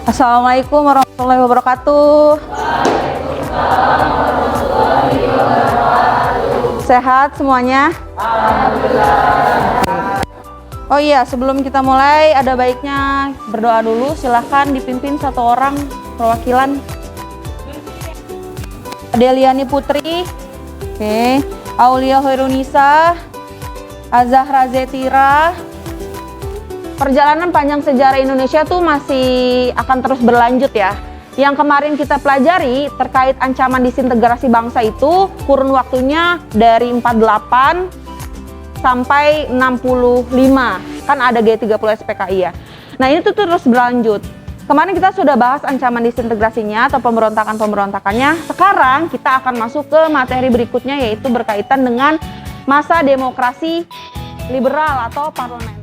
Assalamualaikum warahmatullahi wabarakatuh. Sehat semuanya? Oh iya, sebelum kita mulai ada baiknya berdoa dulu. Silahkan dipimpin satu orang perwakilan. Deliani Putri, oke. Aulia Hoirunisa, Azahra Zetira. Perjalanan panjang sejarah Indonesia tuh masih akan terus berlanjut ya. Yang kemarin kita pelajari terkait ancaman disintegrasi bangsa itu kurun waktunya dari 48 sampai 65. Kan ada G30 SPKI ya. Nah ini tuh terus berlanjut. Kemarin kita sudah bahas ancaman disintegrasinya atau pemberontakan-pemberontakannya. Sekarang kita akan masuk ke materi berikutnya, yaitu berkaitan dengan masa demokrasi liberal atau parlementer.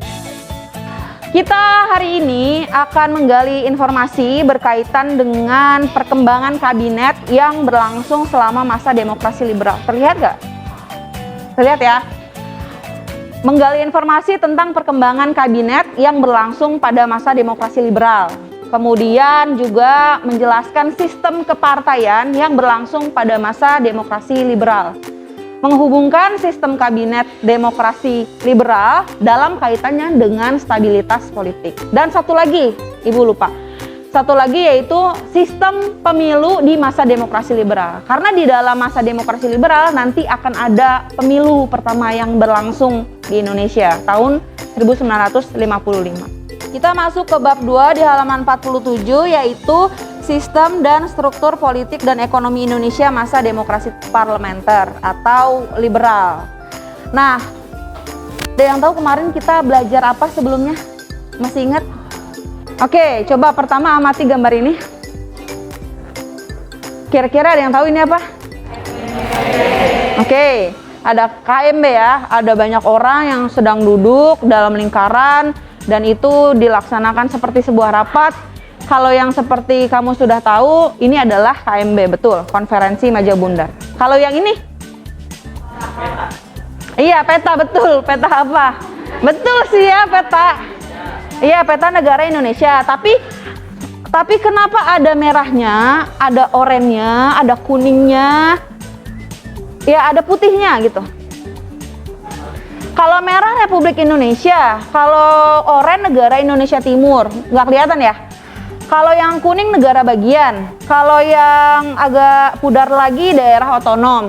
Kita hari ini akan menggali informasi berkaitan dengan perkembangan kabinet yang berlangsung selama masa demokrasi liberal. Terlihat nggak? Terlihat ya? Menggali informasi tentang perkembangan kabinet yang berlangsung pada masa demokrasi liberal. Kemudian juga menjelaskan sistem kepartaian yang berlangsung pada masa demokrasi liberal. Menghubungkan sistem kabinet demokrasi liberal dalam kaitannya dengan stabilitas politik. Dan satu lagi, Ibu lupa. Satu lagi yaitu sistem pemilu di masa demokrasi liberal. Karena di dalam masa demokrasi liberal nanti akan ada pemilu pertama yang berlangsung di Indonesia tahun 1955. Kita masuk ke bab 2 di halaman 47, yaitu sistem dan struktur politik dan ekonomi Indonesia masa demokrasi parlementer atau liberal. Nah, ada yang tahu kemarin kita belajar apa sebelumnya? Masih ingat? Oke, coba pertama amati gambar ini. Kira-kira ada yang tahu ini apa? Oke, ada KMB ya. Ada banyak orang yang sedang duduk dalam lingkaran dan itu dilaksanakan seperti sebuah rapat. Kalau yang seperti kamu sudah tahu, ini adalah KMB, betul, konferensi Maja Bundar. Kalau yang ini? Peta. Iya, peta, betul. Peta apa? Betul sih ya, peta. Iya, peta negara Indonesia. Tapi kenapa ada merahnya, ada oranye, ada kuningnya, ya ada putihnya gitu. Kalau merah Republik Indonesia, kalau oranye negara Indonesia Timur, nggak kelihatan ya? Kalau yang kuning negara bagian, kalau yang agak pudar lagi daerah otonom,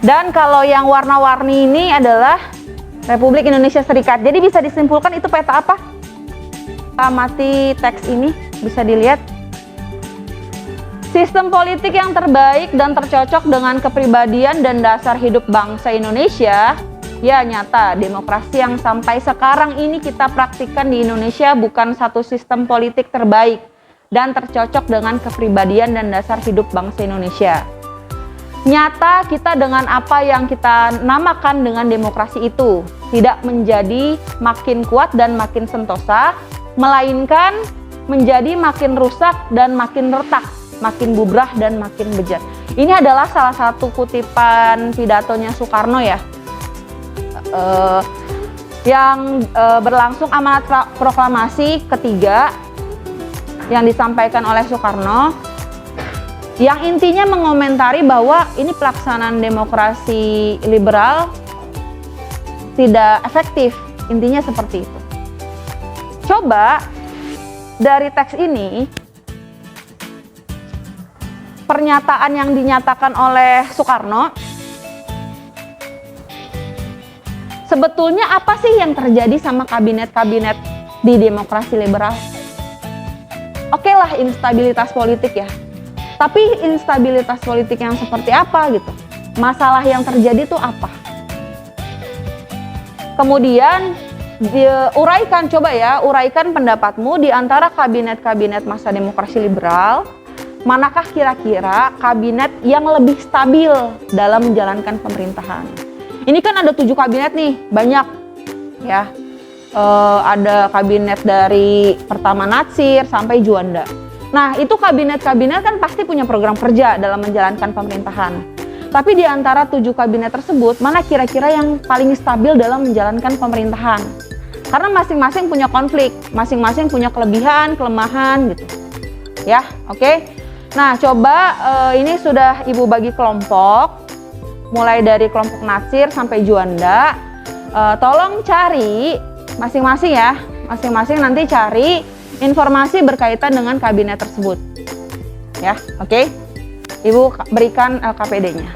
dan kalau yang warna-warni ini adalah Republik Indonesia Serikat. Jadi bisa disimpulkan itu peta apa? Amati teks ini, bisa dilihat. Sistem politik yang terbaik dan tercocok dengan kepribadian dan dasar hidup bangsa Indonesia. Ya nyata, demokrasi yang sampai sekarang ini kita praktikkan di Indonesia bukan satu sistem politik terbaik dan tercocok dengan kepribadian dan dasar hidup bangsa Indonesia. Nyata kita dengan apa yang kita namakan dengan demokrasi itu tidak menjadi makin kuat dan makin sentosa, melainkan menjadi makin rusak dan makin retak, makin bubrah dan makin bejat. Ini adalah salah satu kutipan pidatonya Soekarno ya, yang berlangsung amanat proklamasi ketiga yang disampaikan oleh Soekarno, yang intinya mengomentari bahwa ini pelaksanaan demokrasi liberal tidak efektif, intinya seperti itu. Coba dari teks ini, pernyataan yang dinyatakan oleh Soekarno, sebetulnya apa sih yang terjadi sama kabinet-kabinet di demokrasi liberal? Oke lah, instabilitas politik ya. Tapi instabilitas politik yang seperti apa gitu? Masalah yang terjadi itu apa? Kemudian diuraikan, coba ya, uraikan pendapatmu di antara kabinet-kabinet masa demokrasi liberal, manakah kira-kira kabinet yang lebih stabil dalam menjalankan pemerintahan? Ini kan ada 7 kabinet nih, banyak ya. Ada kabinet dari pertama Natsir sampai Juanda. Nah, itu kabinet-kabinet kan pasti punya program kerja dalam menjalankan pemerintahan. Tapi di antara 7 kabinet tersebut, mana kira-kira yang paling stabil dalam menjalankan pemerintahan? Karena masing-masing punya konflik, masing-masing punya kelebihan, kelemahan gitu. ya. Oke. Nah, coba ini sudah Ibu bagi kelompok, mulai dari kelompok Natsir sampai Juanda. Tolong cari masing-masing ya, masing-masing nanti cari informasi berkaitan dengan kabinet tersebut, ya. Oke. Ibu berikan LKPD-nya.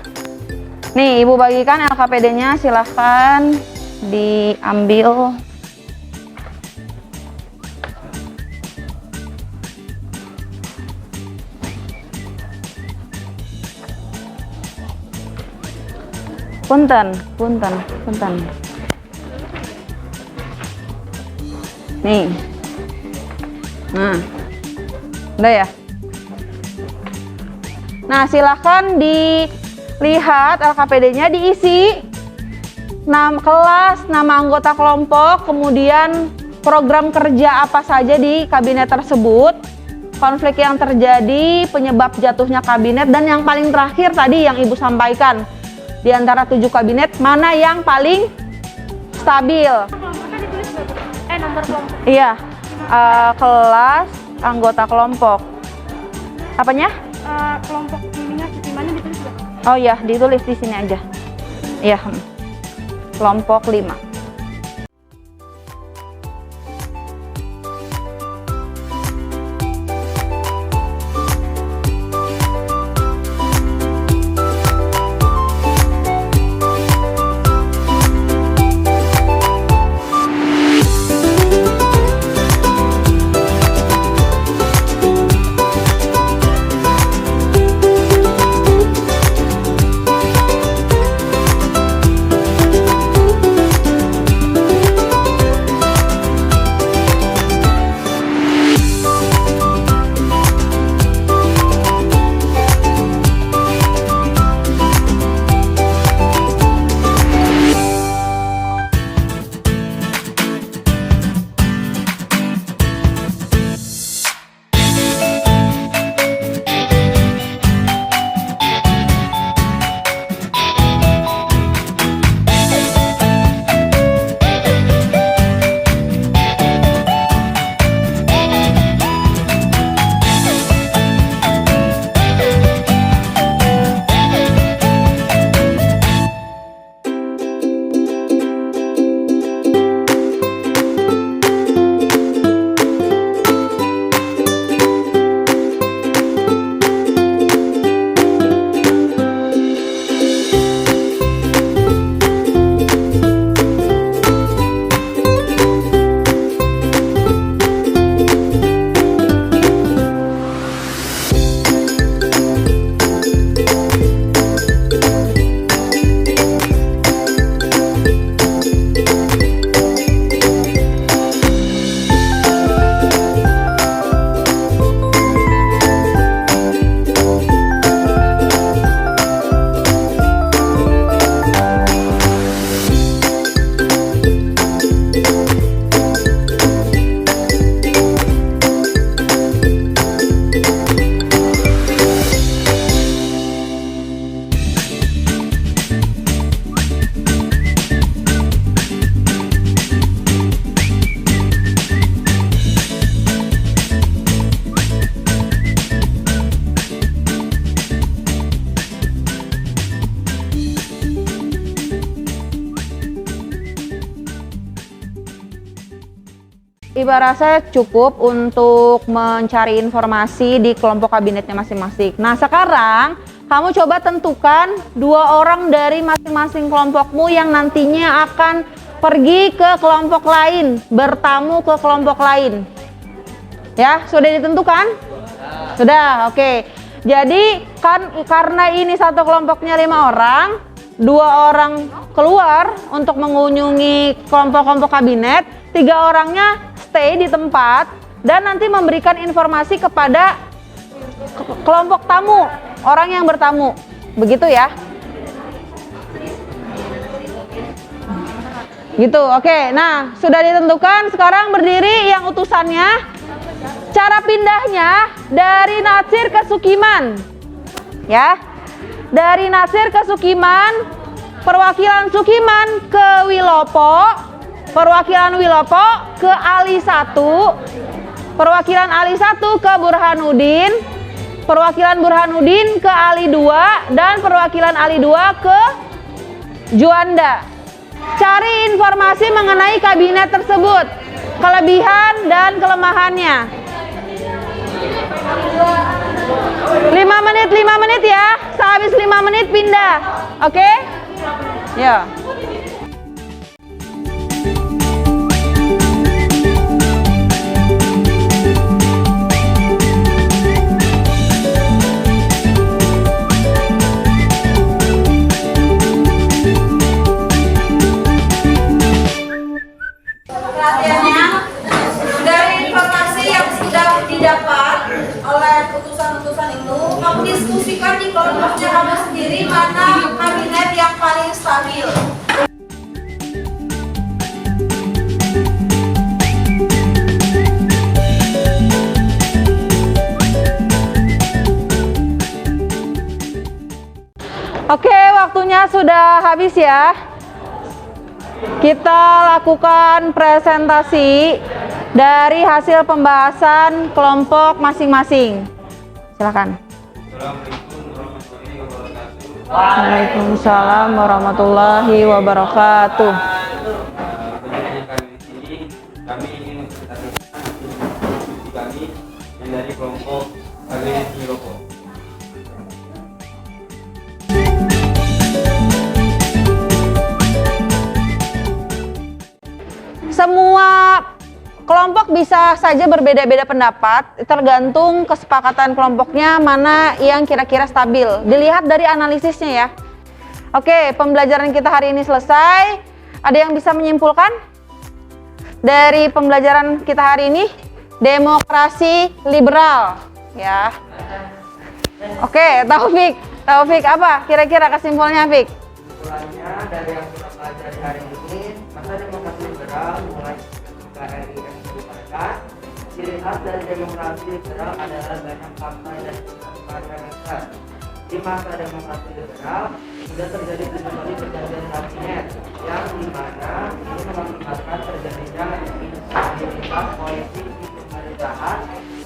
Nih, Ibu bagikan LKPD-nya, silahkan diambil. Punten. Nih. Nah. Udah ya? Nah, silahkan dilihat LKPD-nya, diisi nama kelas, nama anggota kelompok, kemudian program kerja apa saja di kabinet tersebut, konflik yang terjadi, penyebab jatuhnya kabinet, dan yang paling terakhir tadi yang Ibu sampaikan, di antara 7 kabinet, mana yang paling stabil? Nomor kelompok. Iya, kelas, anggota kelompok. Apanya? Kelompok ininya mana ditulis nggak? Oh iya, ditulis di sini aja. Iya, kelompok 5. Ibarat saya cukup untuk mencari informasi di kelompok kabinetnya masing-masing. Nah, sekarang kamu coba tentukan 2 orang dari masing-masing kelompokmu yang nantinya akan pergi ke kelompok lain, bertamu ke kelompok lain. Ya, sudah ditentukan? Sudah, oke. Jadi karena ini satu kelompoknya 5 orang, 2 orang keluar untuk mengunjungi kelompok-kelompok kabinet, 3 orangnya stay di tempat dan nanti memberikan informasi kepada kelompok tamu, orang yang bertamu. Begitu ya. Gitu, oke. Nah, sudah ditentukan, sekarang berdiri yang utusannya. Cara pindahnya dari Natsir ke Sukiman. Ya. Dari Natsir ke Sukiman, perwakilan Sukiman ke Wilopo, perwakilan Wilopo ke Ali 1, Perwakilan Ali 1 ke Burhanuddin, perwakilan Burhanuddin ke Ali 2, dan perwakilan Ali 2 ke Juanda. Cari informasi mengenai kabinet tersebut, kelebihan dan kelemahannya. 5 menit ya, sehabis 5 menit pindah, oke? Ya. Perhatiannya, dari informasi yang sudah didapat oleh utusan-utusan itu, kamu diskusikan di kelompoknya kamu sendiri mana kabinet yang paling stabil. Oke, waktunya sudah habis ya. Kita lakukan presentasi dari hasil pembahasan kelompok masing-masing. Silakan. Waalaikumsalam warahmatullahi wabarakatuh. Kami ingin menceritakan diskusi kami yang dari kelompok Kabinet Miloko. Semua kelompok bisa saja berbeda-beda pendapat, tergantung kesepakatan kelompoknya mana yang kira-kira stabil. Dilihat dari analisisnya ya. Oke, pembelajaran kita hari ini selesai. Ada yang bisa menyimpulkan dari pembelajaran kita hari ini? Demokrasi liberal, ya. Oke, Taufik apa kira-kira kesimpulannya, Fik? Kesimpulannya dari yang kita pelajari hari ini, masa demokrasi liberal mulai KRI yang dibubarkan. Ciri khas dari demokrasi liberal adalah banyak partai dan partai yang besar. Di masa demokrasi liberal sudah terjadi kembali perjanjian kabinet yang dimana ini mengakibatkan terjadinya instabilitas politik di pemerintahan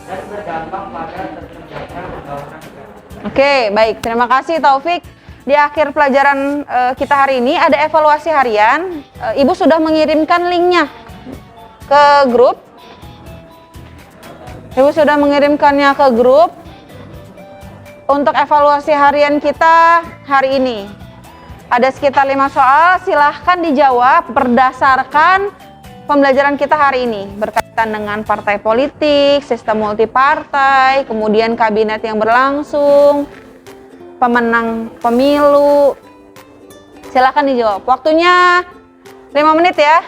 dan berdampak pada terciptanya pembangunan negara. Oke, baik. Terima kasih Taufik. Di akhir pelajaran kita hari ini ada evaluasi harian. Ibu sudah mengirimkan linknya ke grup. Ibu sudah mengirimkannya ke grup untuk evaluasi harian kita hari ini. Ada sekitar 5 soal, silahkan dijawab berdasarkan pembelajaran kita hari ini berkaitan dengan partai politik, sistem multipartai, kemudian kabinet yang berlangsung, pemenang pemilu. Silahkan dijawab. Waktunya 5 menit ya.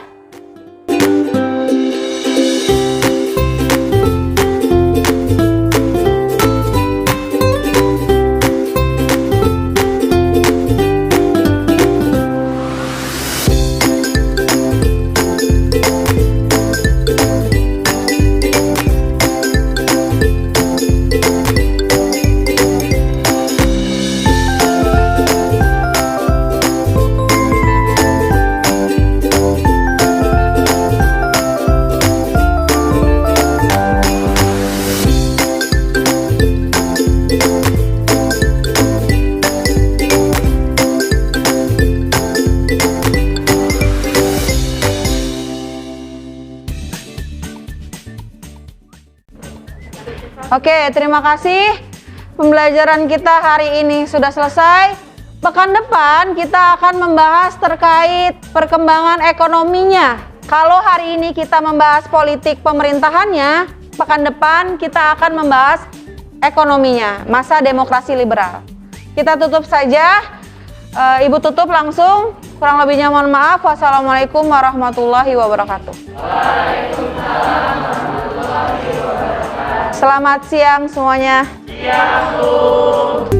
Oke, terima kasih. Pembelajaran kita hari ini sudah selesai. Pekan depan kita akan membahas terkait perkembangan ekonominya. Kalau hari ini kita membahas politik pemerintahannya, pekan depan kita akan membahas ekonominya, masa demokrasi liberal. Kita tutup saja. Ibu tutup langsung. Kurang lebihnya mohon maaf. Wassalamualaikum warahmatullahi wabarakatuh. Selamat siang semuanya. Siang, Bu.